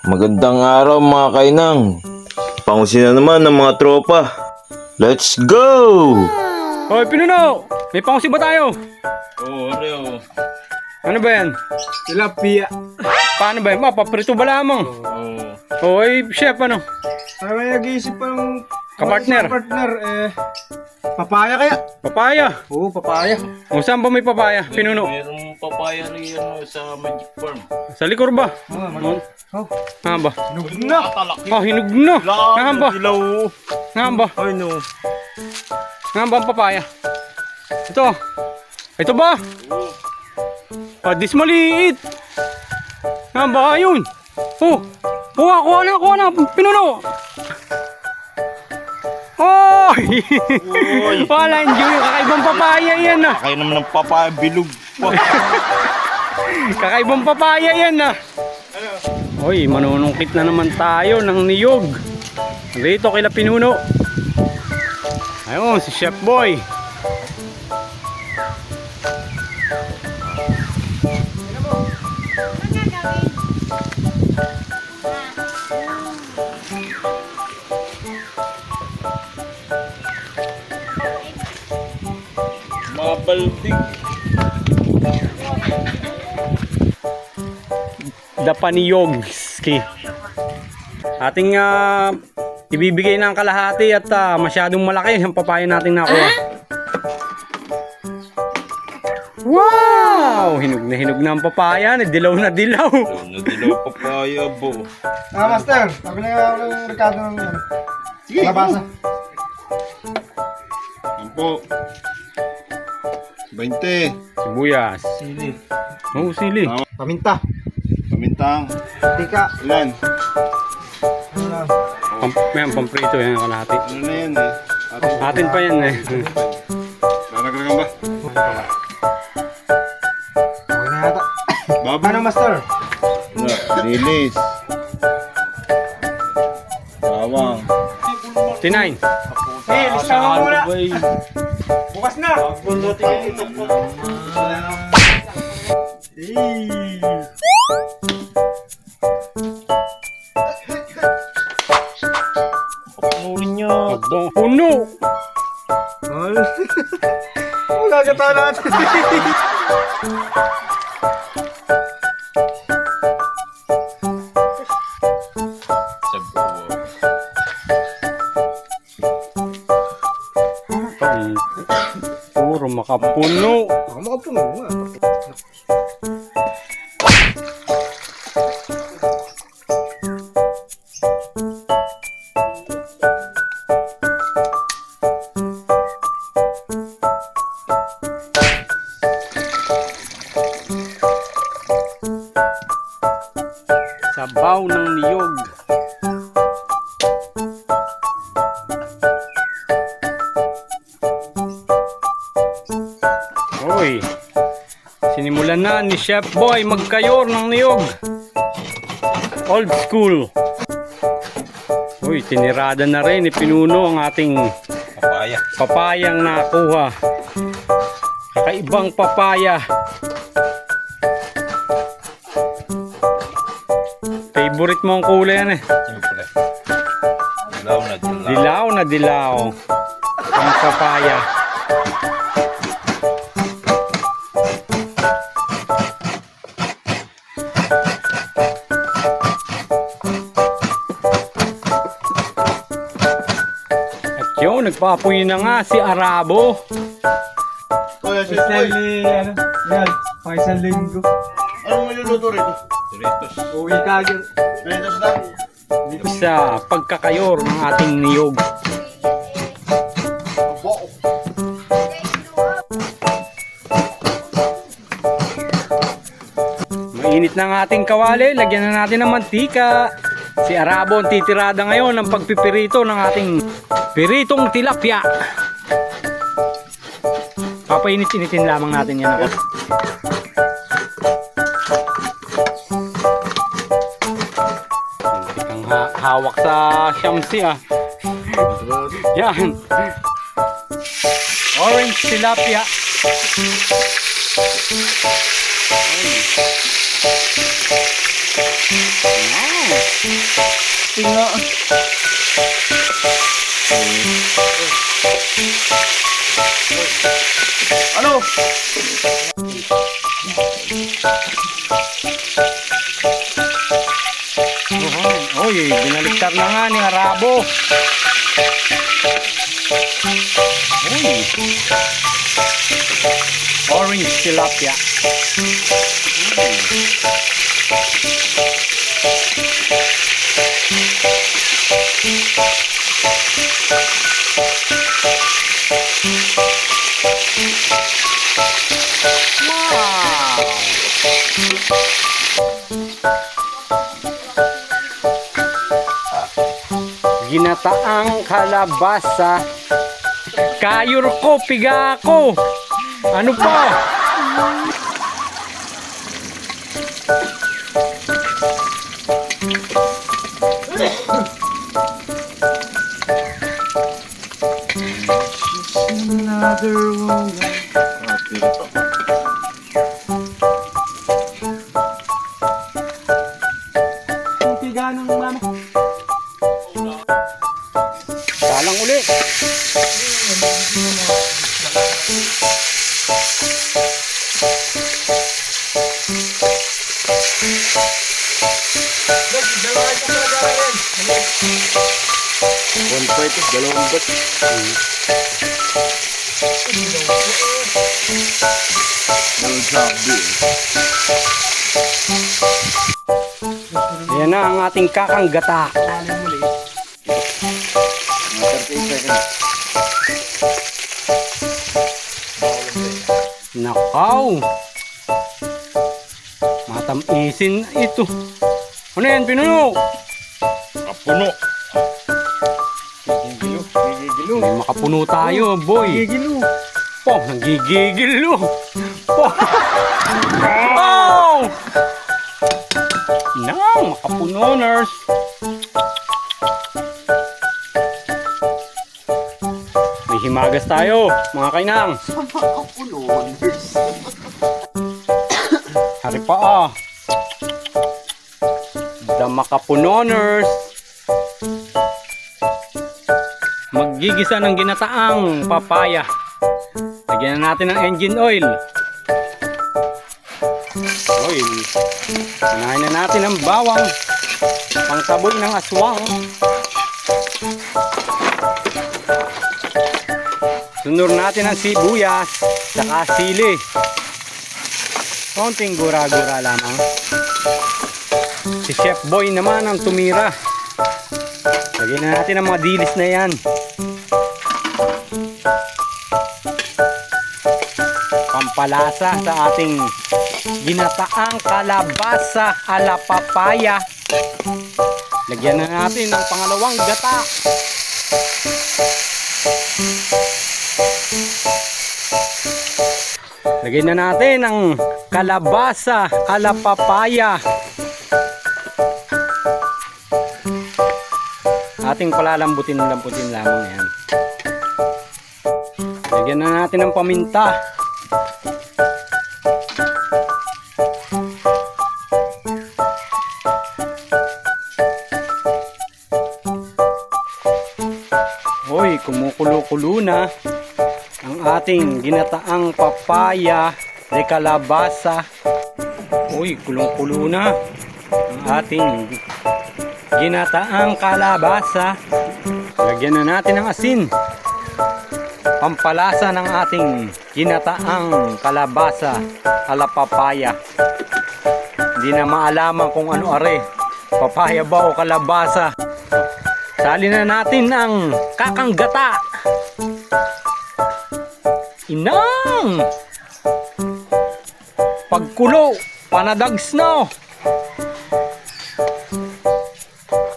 Magandang araw mga kainang. Pangusin na naman ng mga tropa. Let's go! Hoy, Pinuno! May pangusi ba tayo? Oo, Areo. Ano ba yan? Tilapia. Paano ba yan? Paprito ba lamang? Oo. Hoy, chef, ano? Parang may nag-iisip pa ng Kapartner. partner, papaya kaya? Papaya. Oo, papaya. O, saan ba may papaya? Pinuno? Mayroong papaya rin sa Magic Farm. Sa likod ba? Oh, Nga ba? hinug na. Oh, hinug na. Nga ba? Dilaw. Nga ba? Ay no. Nga ba ang papaya? Ito. Ito ba? This maliit. Nga ba? Ayun. Oh. Kuha na. Pinuno. Oy! Wala, enjoy. Kakaibang papaya yan ah. Kaya naman ng papaya bilog. Kakaibang papaya yan ah. Oy, manunungkit na naman tayo ng niyog. Dito kila Pinuno. Ayun, si Chef Boy. Mabaldig. Dapaniyogski. Ating ibibigay ng kalahati at masyadong malaki ang papaya natin nakuha. Wow! Hinog na ang papaya. Dilaw na dilaw. Nadilaw papaya bo. Master, sabi na nga ako ng Ricardo ng labasa. Yan po. 20. Sibuyas. Sili. Oh, sili. Paminta. Pamintang. Tika. Ilan? Ano lang. May pamprito yan ang kalahati. Ano na yan eh? Atin pa yan eh. Lalaglagan ba? Okay na yata. Baba. Ano, Master? Dilis. Bawang. Tinayin. Lista mo muna. Bukas na. Panurin nyo. Puno. Gagata natin. Sa buwan. Puro makapuno. Ako makapuno nga. Sabaw ng niyog. Hoy, sinimulan na ni Chef Boy magkayor ng niyog. Old school. Hoy, tinirada na rin ni Pinuno ang ating Papaya. papayang nakuha. Kakaibang papaya. Favorite mo ang kulay yan eh. Siyempre. Dilaw na dilaw. Dilaw na dilaw ang papaya. At yun, nagpapuyo na nga si Arabo. Kuya, Isang ano, yan, pang isang linggo. Anong maluluto rito? Doritos. Uwi ka agad. Doritos lang. Dito sa pagkakayor ng ating niyog. Mainit na ang ating kawali, lagyan na natin ng mantika. Si Arabo ang titirada ngayon ng pagpipirito ng ating piritong tilapia. Papainit-initin lamang natin yan ako. Hindi kang hawak sa shamsi ah. Yan. Orange tilapia. Tinga. Ano? Uy, binaliktar na nga ni Arabo. Uy. Orange tilapia. Wow! Ginataang kalabasa. Kayur ko, piga ko. Ano pa? Another one. Tiga ng mama. Salang uli. One point, dalawang bat. Ang sabi. Yan na ang ating kakanggata. Mga 38 seconds. Nakaw. Matamisin ito. Ano yan, pinuno? Kapuno. Gigilo. May makapuno tayo, boy. Gigilo. Po, nagigigil lo. Po. Oh! No, makapunoners. May himagas tayo, mga kainang. Hari pa ah. The makapunoners. Maggigisa ng ginataang papaya. Lagyan na natin ng engine oil. Unahin na natin ang bawang. Pangtaboy ng aswang. Sunod natin ang sibuyas. Saka sili. Konting gura-gura lamang. Si Chef Boy naman ang tumira. Lagyan na natin ang mga dilis na yan. Pampalasa sa ating ginataang kalabasa ala papaya. Lagyan na natin ng pangalawang gata. Lagyan na natin ang kalabasa ala papaya. Ating palalambutin lamang yan. Lagyan na natin ng paminta. Hoy, kumukulo-kulo na ang ating ginataang papaya de kalabasa. Hoy, kulong-kulo na ang ating ginataang kalabasa. Lagyan na natin ng asin. Pampalasa ng ating ginataang kalabasa ala papaya. Hindi na maalaman kung ano are, papaya ba o kalabasa. Sali na natin ang kakanggata. Inang! Pagkulo, panadags na.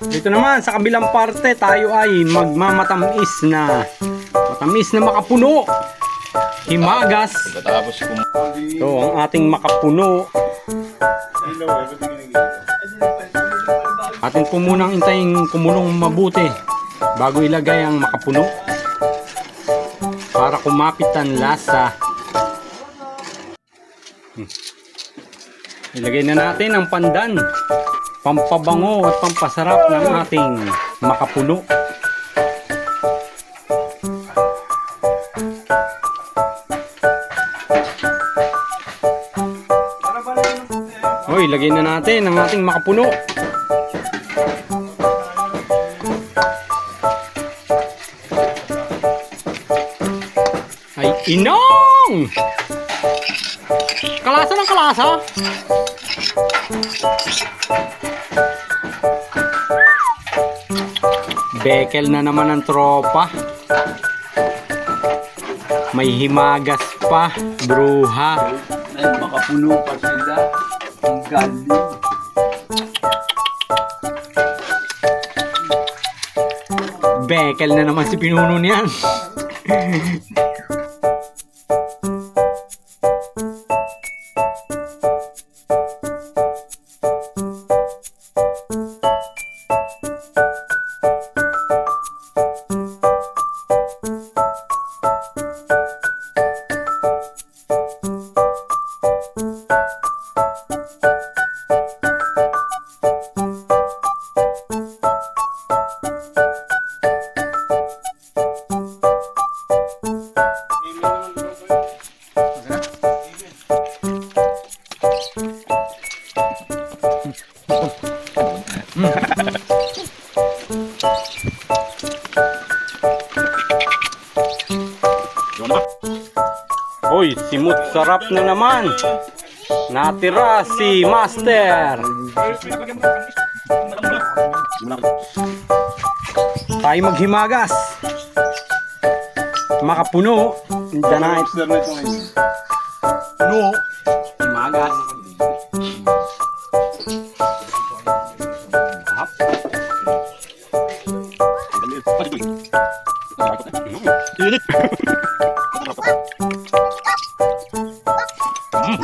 Dito naman sa kabilang parte tayo ay magmamatamis na makapuno. Himagas. Pagkatapos Ito ang ating makapuno. Atin po munang intayin kumulong mabuti bago ilagay ang makapuno para kumapit ang lasa. Ilagay na natin ang pandan. Pampabango at pampasarap ng ating makapuno. Hoy, ilagay na natin ang ating makapuno. Ay, inong! Kalasa ng kalasa. Bekel na naman ang tropa. May himagas pa, bruha. Ay, makapuno pa sila. Ang galing. Bekel na naman si pinuno niyan. Hoy, simut sarap na naman. Natira si Master. Tayo maghimagas. Makapuno. Danay. Puno. Himagas. Hap. Init.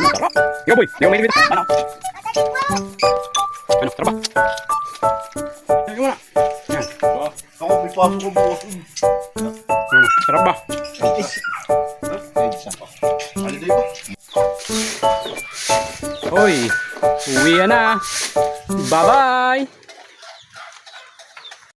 Sarap. Yo boy, yo may bibit. Ano? Ano, sarap ba? Yo na. Yan. Ako, may pasok ko bukas. Ano, sarap ba? Hoy, uwi na. Bye-bye.